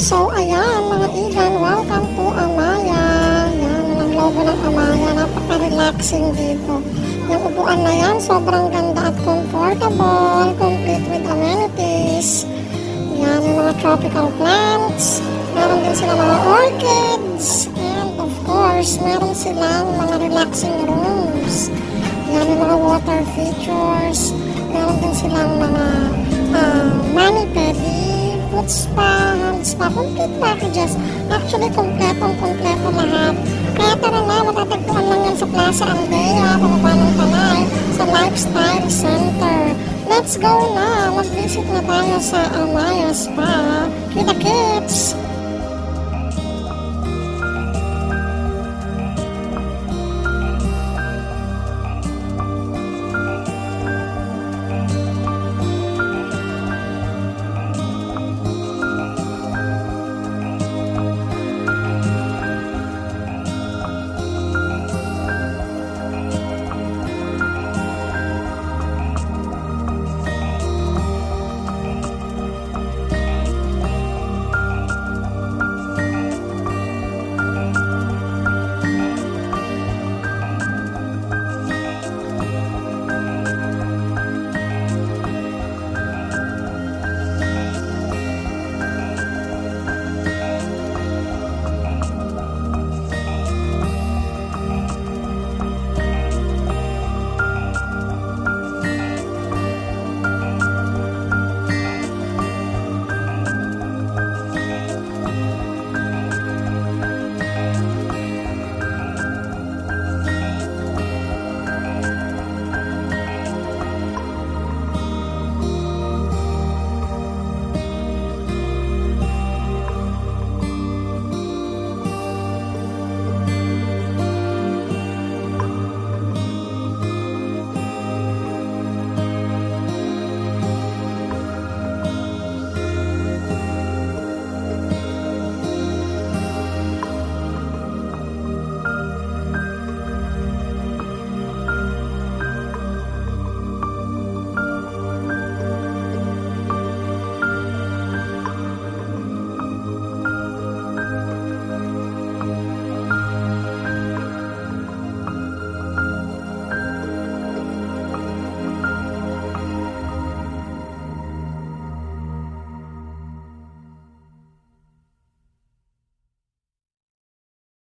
So, ayan mga igan, welcome to Amaya. Yan, ang logo ng Amaya, napaka-relaxing dito. Yung upuan na yan, sobrang ganda at comfortable, complete with amenities. Yan, yung mga tropical plants. Meron din sila mga orchids. And of course, meron silang mga relaxing rooms. Yan, yung mga water features. Meron din silang mga mani-pedi, foot spa, hand spa, complete packages. Actually, kompleto lahat. Kaya tara na, matatagpuan lang yan sa Plaza Aldea, pababa ng Tanay, sa Lifestyle Center. Let's go na! Mag-visit na tayo sa Amaya Spa. Kita kits!